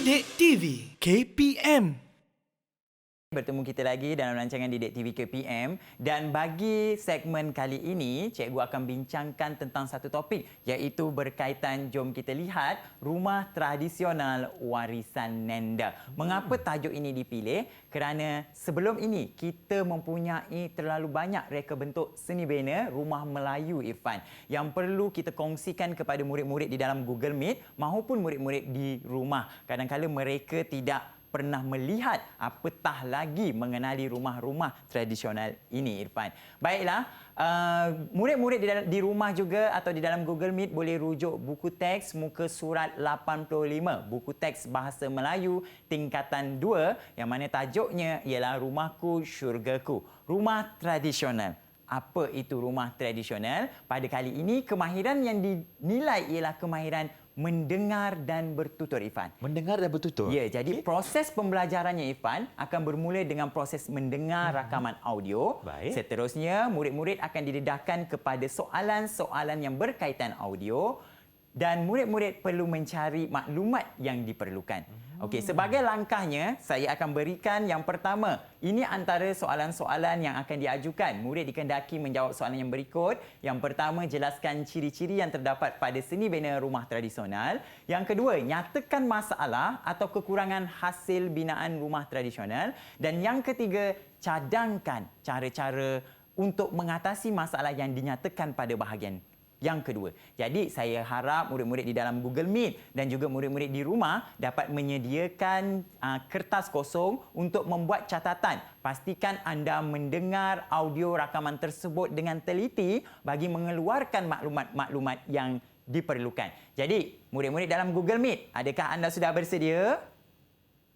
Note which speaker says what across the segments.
Speaker 1: Didik TV KPM.
Speaker 2: Bertemu kita lagi dalam rancangan Didik TV KPM, dan bagi segmen kali ini cikgu akan bincangkan tentang satu topik, iaitu berkaitan, jom kita lihat, rumah tradisional warisan Nenda. Mengapa tajuk ini dipilih? Kerana sebelum ini kita mempunyai terlalu banyak reka bentuk seni bina rumah Melayu, Irfan, yang perlu kita kongsikan kepada murid-murid di dalam Google Meet maupun murid-murid di rumah. Kadang-kadang mereka tidak pernah melihat, apatah lagi mengenali rumah-rumah tradisional ini, Irfan. Baiklah, murid-murid di rumah juga atau di dalam Google Meet boleh rujuk buku teks muka surat 85, buku teks bahasa Melayu tingkatan 2, yang mana tajuknya ialah Rumahku Syurgaku, rumah tradisional. Apa itu rumah tradisional? Pada kali ini, kemahiran yang dinilai ialah kemahiran mendengar dan bertutur, Irfan.
Speaker 3: Mendengar dan bertutur?
Speaker 2: Ya, jadi proses pembelajarannya, Irfan, akan bermula dengan proses mendengar rakaman audio.
Speaker 3: Baik.
Speaker 2: Seterusnya, murid-murid akan didedahkan kepada soalan-soalan yang berkaitan audio, dan murid-murid perlu mencari maklumat yang diperlukan. Okey, sebagai langkahnya, saya akan berikan yang pertama. Ini antara soalan-soalan yang akan diajukan. Murid dikehendaki menjawab soalan yang berikut. Yang pertama, jelaskan ciri-ciri yang terdapat pada seni bina rumah tradisional. Yang kedua, nyatakan masalah atau kekurangan hasil binaan rumah tradisional. Dan yang ketiga, cadangkan cara-cara untuk mengatasi masalah yang dinyatakan pada bahagian yang kedua. Jadi saya harap murid-murid di dalam Google Meet dan juga murid-murid di rumah dapat menyediakan kertas kosong untuk membuat catatan. Pastikan anda mendengar audio rakaman tersebut dengan teliti bagi mengeluarkan maklumat-maklumat yang diperlukan. Jadi, murid-murid dalam Google Meet, adakah anda sudah bersedia?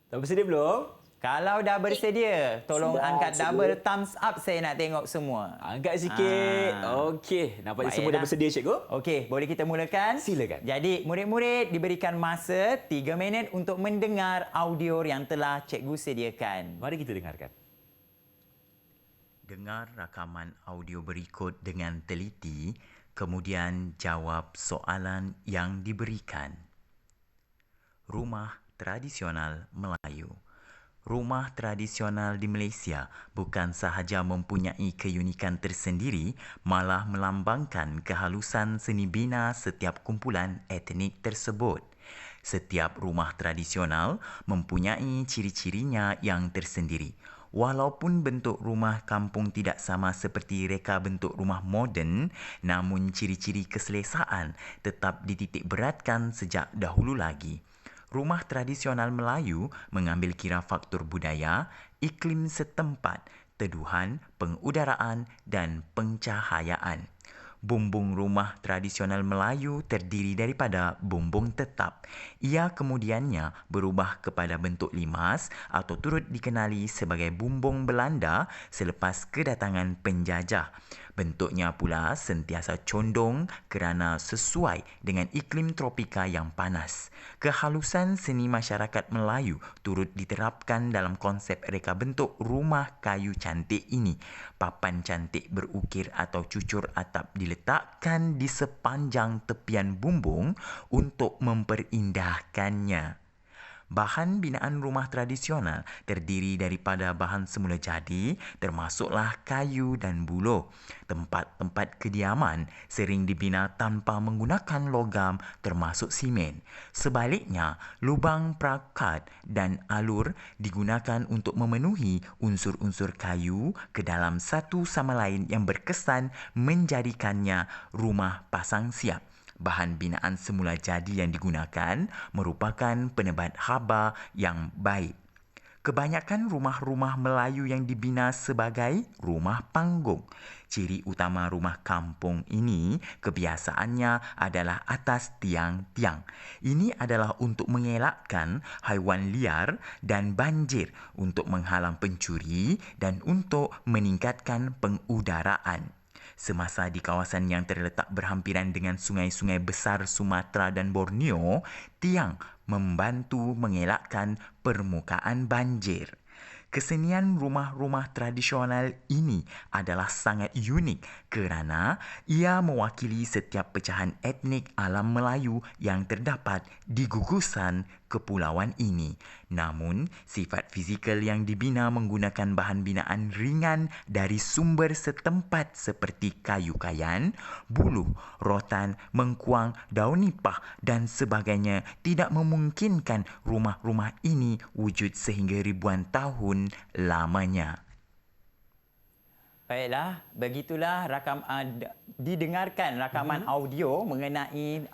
Speaker 3: Dah bersedia belum?
Speaker 2: Kalau dah bersedia, tolong
Speaker 3: Sudah,
Speaker 2: angkat
Speaker 3: sedia.
Speaker 2: double thumbs up, saya nak tengok semua.
Speaker 3: Angkat sikit. Okey, nampaknya semua dah bersedia, cikgu.
Speaker 2: Okey, boleh kita mulakan?
Speaker 3: Silakan.
Speaker 2: Jadi, murid-murid diberikan masa 3 minit untuk mendengar audio yang telah cikgu sediakan.
Speaker 3: Mari kita dengarkan.
Speaker 4: Dengar rakaman audio berikut dengan teliti, kemudian jawab soalan yang diberikan. Rumah tradisional Melayu. Rumah tradisional di Malaysia bukan sahaja mempunyai keunikan tersendiri, malah melambangkan kehalusan seni bina setiap kumpulan etnik tersebut. Setiap rumah tradisional mempunyai ciri-cirinya yang tersendiri. Walaupun bentuk rumah kampung tidak sama seperti reka bentuk rumah moden, namun ciri-ciri keselesaan tetap dititik beratkan sejak dahulu lagi. Rumah tradisional Melayu mengambil kira faktor budaya, iklim setempat, teduhan, pengudaraan dan pencahayaan. Bumbung rumah tradisional Melayu terdiri daripada bumbung tetap. Ia kemudiannya berubah kepada bentuk limas atau turut dikenali sebagai bumbung Belanda selepas kedatangan penjajah. Bentuknya pula sentiasa condong kerana sesuai dengan iklim tropika yang panas. Kehalusan seni masyarakat Melayu turut diterapkan dalam konsep reka bentuk rumah kayu cantik ini. Papan cantik berukir atau cucur atap diletakkan di sepanjang tepian bumbung untuk memperindahkannya. Bahan binaan rumah tradisional terdiri daripada bahan semula jadi, termasuklah kayu dan buloh. Tempat-tempat kediaman sering dibina tanpa menggunakan logam termasuk simen. Sebaliknya, lubang prakat dan alur digunakan untuk memenuhi unsur-unsur kayu ke dalam satu sama lain yang berkesan menjadikannya rumah pasang siap. Bahan binaan semula jadi yang digunakan merupakan penebat haba yang baik. Kebanyakan rumah-rumah Melayu yang dibina sebagai rumah panggung. Ciri utama rumah kampung ini kebiasaannya adalah atas tiang-tiang. Ini adalah untuk mengelakkan haiwan liar dan banjir, untuk menghalang pencuri dan untuk meningkatkan pengudaraan. Semasa di kawasan yang terletak berhampiran dengan sungai-sungai besar Sumatera dan Borneo, tiang membantu mengelakkan permukaan banjir. Kesenian rumah-rumah tradisional ini adalah sangat unik kerana ia mewakili setiap pecahan etnik alam Melayu yang terdapat di gugusan kepulauan ini. Namun, sifat fizikal yang dibina menggunakan bahan binaan ringan dari sumber setempat seperti kayu kayan, buluh, rotan, mengkuang, daun nipah dan sebagainya tidak memungkinkan rumah-rumah ini wujud sehingga ribuan tahun lamanya.
Speaker 2: Baiklah, begitulah didengarkan rakaman audio mengenai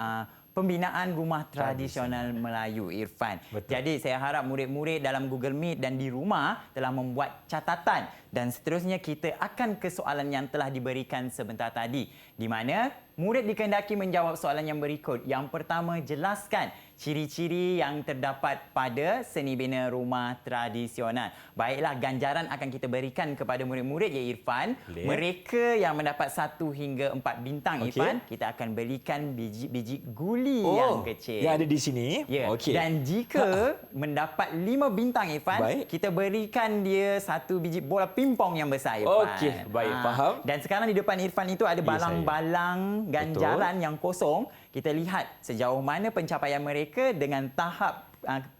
Speaker 2: pembinaan rumah tradisional Melayu, Irfan.
Speaker 3: Betul.
Speaker 2: Jadi saya harap murid-murid dalam Google Meet dan di rumah telah membuat catatan dan seterusnya kita akan ke soalan yang telah diberikan sebentar tadi, di mana murid dikehendaki menjawab soalan yang berikut. Yang pertama, jelaskan ciri-ciri yang terdapat pada seni bina rumah tradisional. Baiklah, ganjaran akan kita berikan kepada murid-murid, ya Irfan.
Speaker 3: Boleh.
Speaker 2: Mereka yang mendapat 1 hingga 4 bintang,
Speaker 3: Okey.
Speaker 2: Irfan, kita akan berikan biji guli yang kecil.
Speaker 3: Yang ada di sini.
Speaker 2: Ya.
Speaker 3: Okey.
Speaker 2: Dan jika mendapat 5 bintang, Irfan,
Speaker 3: Baik.
Speaker 2: kita berikan dia 1 biji bola pimpong yang besar, Irfan.
Speaker 3: Okey, baik, faham.
Speaker 2: Dan sekarang di depan Irfan itu ada balang-balang ganjaran yang kosong. Kita lihat sejauh mana pencapaian mereka dengan tahap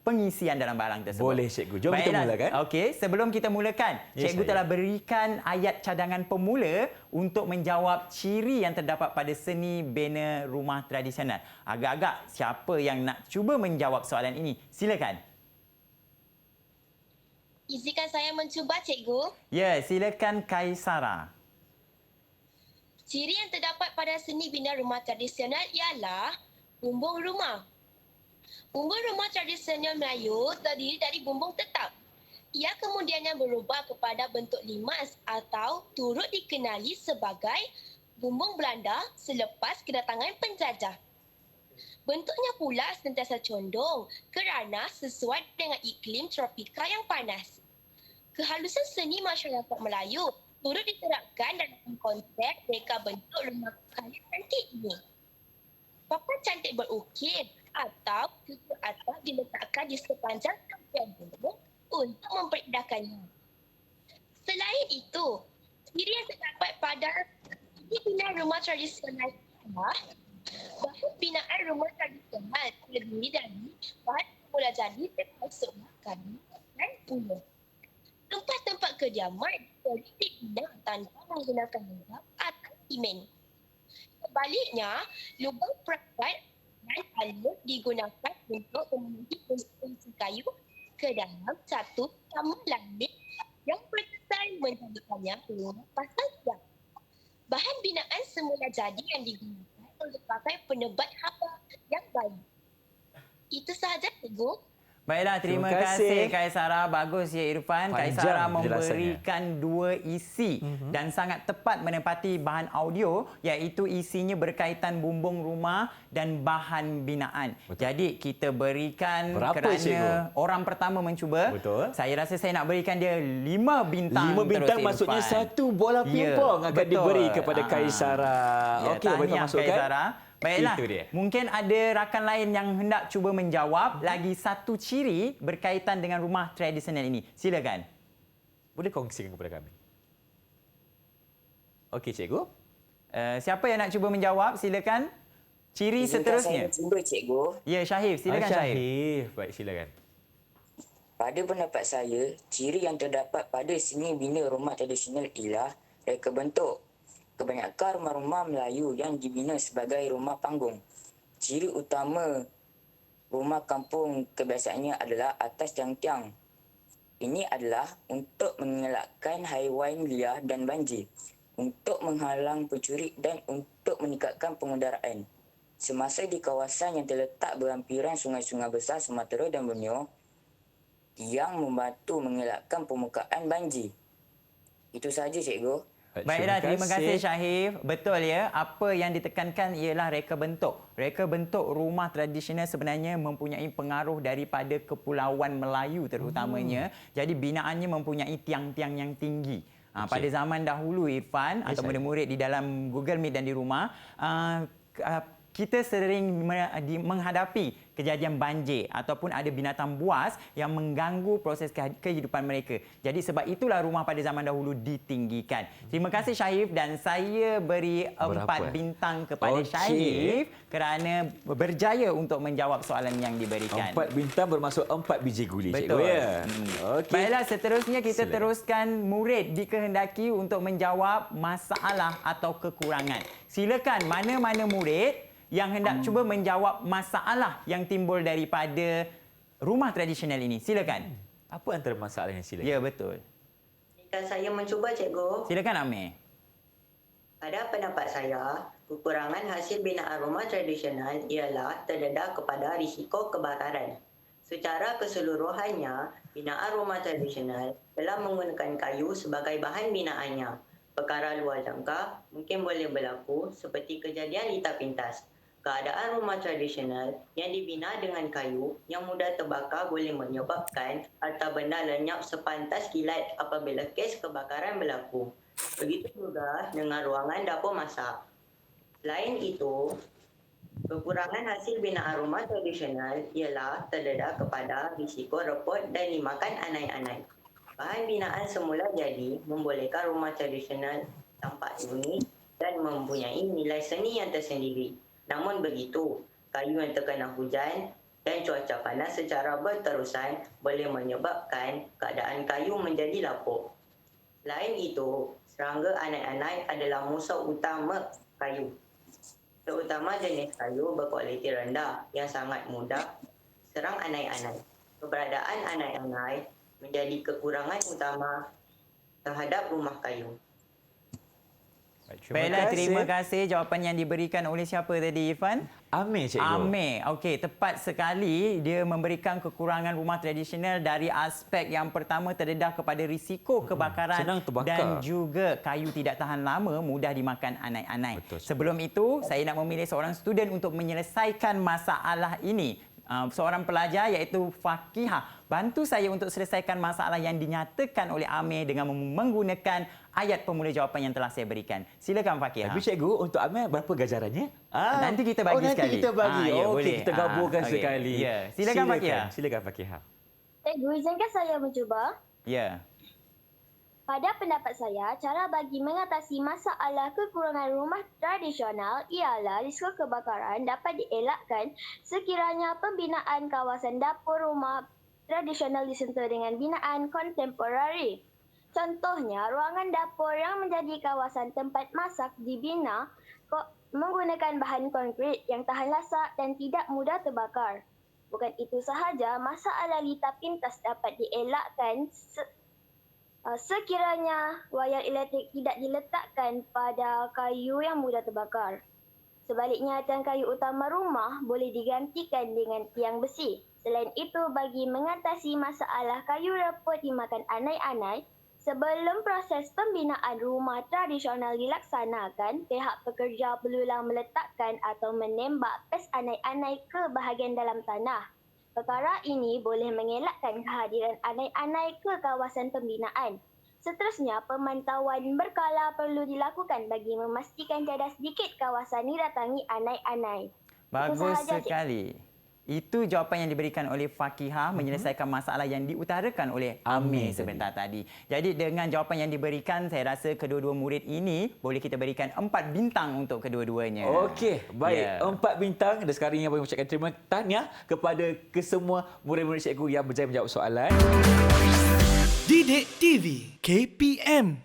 Speaker 2: pengisian dalam balang tersebut.
Speaker 3: Boleh, cikgu. Jom kita mulakan.
Speaker 2: Okey, sebelum kita mulakan,
Speaker 3: Ya,
Speaker 2: cikgu
Speaker 3: saya.
Speaker 2: telah berikan ayat cadangan pemula untuk menjawab ciri yang terdapat pada seni bina rumah tradisional. Agak-agak siapa yang nak cuba menjawab soalan ini? Silakan.
Speaker 5: Izinkan saya mencuba, cikgu.
Speaker 2: Ya, silakan Kaisara.
Speaker 5: Ciri yang terdapat pada seni bina rumah tradisional ialah bumbung rumah. Bumbung rumah tradisional Melayu terdiri dari bumbung tetap. Ia kemudiannya berubah kepada bentuk limas atau turut dikenali sebagai bumbung Belanda selepas kedatangan penjajah. Bentuknya pula sentiasa condong kerana sesuai dengan iklim tropika yang panas. Kehalusan seni masyarakat Melayu turut diterapkan dalam konsep reka bentuk rumah kayu cantik ini. Papan cantik berukir atau tutup atap diletakkan di sepanjang rangkaian bumbung untuk memperindahkannya. Selain itu, ciri yang terdapat pada seni bina rumah tradisional adalah bahan binaan rumah tradisional terdiri dari bahan semula jadi termasuk kayu dan buluh. Tempat-tempat kediaman boleh dibina tanpa menggunakan lubang atau simen. Sebaliknya, lubang perakat dan alur digunakan untuk memenuhi fungsi kayu ke dalam satu sama lain yang berkesan menjadikannya rumah pasal siap. Bahan binaan semula jadi yang digunakan merupakan penebat haba yang baik. Itu sahaja, cikgu.
Speaker 2: Baiklah, terima
Speaker 3: Terima kasih.
Speaker 2: kasih Kaisara. Bagus ya Irfan.
Speaker 3: Panjang
Speaker 2: Kaisara
Speaker 3: penjelasannya.
Speaker 2: memberikan 2 isi dan sangat tepat menepati bahan audio, iaitu isinya berkaitan bumbung rumah dan bahan binaan.
Speaker 3: Betul.
Speaker 2: Jadi kita berikan
Speaker 3: Berapa,
Speaker 2: kerana
Speaker 3: cikgu?
Speaker 2: orang pertama mencuba.
Speaker 3: Betul.
Speaker 2: Saya rasa saya nak berikan dia 5 bintang.
Speaker 3: 5 bintang
Speaker 2: terus,
Speaker 3: maksudnya
Speaker 2: Irfan.
Speaker 3: 1 bola
Speaker 2: Ya,
Speaker 3: pimpong akan
Speaker 2: betul.
Speaker 3: diberi kepada Kaisara.
Speaker 2: Ya,
Speaker 3: Okey, boleh
Speaker 2: tahniah
Speaker 3: masukkan.
Speaker 2: Kaisara. Baiklah,
Speaker 3: Itu dia.
Speaker 2: mungkin ada rakan lain yang hendak cuba menjawab lagi 1 ciri berkaitan dengan rumah tradisional ini. Silakan.
Speaker 3: Boleh kongsikan kepada kami. Okey, cikgu.
Speaker 2: Siapa yang nak cuba menjawab? Silakan. Ciri
Speaker 6: Izinkan
Speaker 2: seterusnya.
Speaker 6: saya cuba, cikgu.
Speaker 2: Ya, Syahif. Silakan Syahif.
Speaker 3: Syahif. Baik, silakan.
Speaker 6: Pada pendapat saya, ciri yang terdapat pada seni bina rumah tradisional ialah reka bentuk. Kebanyakan rumah-rumah Melayu yang dibina sebagai rumah panggung. Ciri utama rumah kampung kebiasaannya adalah atas tiang-tiang. Ini adalah untuk mengelakkan haiwan liar dan banjir, untuk menghalang pencuri dan untuk meningkatkan pengudaraan. Semasa di kawasan yang terletak berhampiran sungai-sungai besar Sumatera dan Borneo, yang membantu mengelakkan permukaan banjir. Itu sahaja, cikgu.
Speaker 2: Baiklah, terima kasih Syahif. Betul ya, apa yang ditekankan ialah reka bentuk. Reka bentuk rumah tradisional sebenarnya mempunyai pengaruh daripada kepulauan Melayu terutamanya. Jadi binaannya mempunyai tiang-tiang yang tinggi. Pada zaman dahulu Irfan atau murid-murid di dalam Google Meet dan di rumah, kita sering menghadapi kejadian banjir ataupun ada binatang buas yang mengganggu proses kehidupan mereka. Jadi sebab itulah rumah pada zaman dahulu ditinggikan. Terima kasih Syahif, dan saya beri 4 bintang kepada Syahif kerana berjaya untuk menjawab soalan yang diberikan.
Speaker 3: 4 bintang bermaksud 4 biji guli.
Speaker 2: Betul.
Speaker 3: Cikgu, ya? Okey.
Speaker 2: Baiklah, seterusnya kita
Speaker 3: Sila.
Speaker 2: teruskan murid dikehendaki untuk menjawab masalah atau kekurangan. Silakan mana-mana murid yang hendak cuba menjawab masalah yang timbul daripada rumah tradisional ini. Silakan.
Speaker 3: Apa antara masalah yang silakan?
Speaker 2: Ya, betul.
Speaker 7: Jika saya mencuba, cikgu,
Speaker 2: Silakan Amir.
Speaker 7: pada pendapat saya, kekurangan hasil binaan rumah tradisional ialah terdedah kepada risiko kebakaran. Secara keseluruhannya, binaan rumah tradisional telah menggunakan kayu sebagai bahan binaannya. Perkara luar jangka mungkin boleh berlaku seperti kejadian litar pintas. Keadaan rumah tradisional yang dibina dengan kayu yang mudah terbakar boleh menyebabkan harta benda lenyap sepantas kilat apabila kes kebakaran berlaku. Begitu juga dengan ruangan dapur masak. Selain itu, kekurangan hasil binaan rumah tradisional ialah terdedah kepada risiko repot dan dimakan anai-anai. Bahan binaan semula jadi membolehkan rumah tradisional tampak unik dan mempunyai nilai seni yang tersendiri. Namun begitu, kayu yang terkena hujan dan cuaca panas secara berterusan boleh menyebabkan keadaan kayu menjadi lapuk. Selain itu, serangga anai-anai adalah musuh utama kayu. Terutama jenis kayu berkualiti rendah yang sangat mudah serang anai-anai. Keberadaan anai-anai menjadi kekurangan utama terhadap rumah kayu.
Speaker 2: Baiklah, terima kasih jawapan yang diberikan oleh siapa tadi, Irfan?
Speaker 3: Amir, cikgu.
Speaker 2: Amir. Okey, tepat sekali. Dia memberikan kekurangan rumah tradisional dari aspek yang pertama terdedah kepada risiko kebakaran
Speaker 3: senang terbakar.
Speaker 2: dan juga kayu tidak tahan lama, mudah dimakan anai-anai.
Speaker 3: Betul, cikgu.
Speaker 2: Sebelum itu, saya nak memilih seorang student untuk menyelesaikan masalah ini. Seorang pelajar iaitu Fakihah. Bantu saya untuk selesaikan masalah yang dinyatakan oleh Amir dengan menggunakan ayat pemula jawapan yang telah saya berikan. Silakan Fakihah.
Speaker 3: Tapi cikgu, untuk Amir berapa ganjarannya?
Speaker 2: Nanti kita bagi
Speaker 3: nanti
Speaker 2: sekali.
Speaker 3: kita bagi.
Speaker 2: Ya,
Speaker 3: Okey,
Speaker 2: boleh.
Speaker 3: kita gabungkan
Speaker 2: Okey.
Speaker 3: sekali.
Speaker 2: Ya. Silakan Fakihah.
Speaker 3: Silakan Fakihah.
Speaker 5: Cikgu, izinkan saya mencuba.
Speaker 2: Ya.
Speaker 5: Pada pendapat saya, cara bagi mengatasi masalah kekurangan rumah tradisional ialah risiko kebakaran dapat dielakkan sekiranya pembinaan kawasan dapur rumah tradisional disentuh dengan binaan kontemporari. Contohnya, ruangan dapur yang menjadi kawasan tempat masak dibina menggunakan bahan konkrit yang tahan lasak dan tidak mudah terbakar. Bukan itu sahaja, masalah litar pintas dapat dielakkan sekiranya wayar elektrik tidak diletakkan pada kayu yang mudah terbakar. Sebaliknya, tiang kayu utama rumah boleh digantikan dengan tiang besi. Selain itu, bagi mengatasi masalah kayu repot dimakan anai-anai, sebelum proses pembinaan rumah tradisional dilaksanakan, pihak pekerja perlulah meletakkan atau menembak pes anai-anai ke bahagian dalam tanah. Perkara ini boleh mengelakkan kehadiran anai-anai ke kawasan pembinaan. Seterusnya, pemantauan berkala perlu dilakukan bagi memastikan tiada sedikit kawasan didatangi anai-anai.
Speaker 2: Bagus
Speaker 5: sahaja, Cik.
Speaker 2: sekali. Itu jawapan yang diberikan oleh Fakihah menyelesaikan masalah yang diutarakan oleh Amir sebentar tadi. Jadi dengan jawapan yang diberikan, saya rasa kedua-dua murid ini boleh kita berikan 4 bintang untuk kedua-duanya.
Speaker 3: Okey, baik.
Speaker 2: Ya.
Speaker 3: 4 bintang. Dan sekarang ini saya mengucapkan terima tahniah kepada kesemua murid-murid cikgu yang berjaya menjawab soalan.
Speaker 1: Didik TV KPM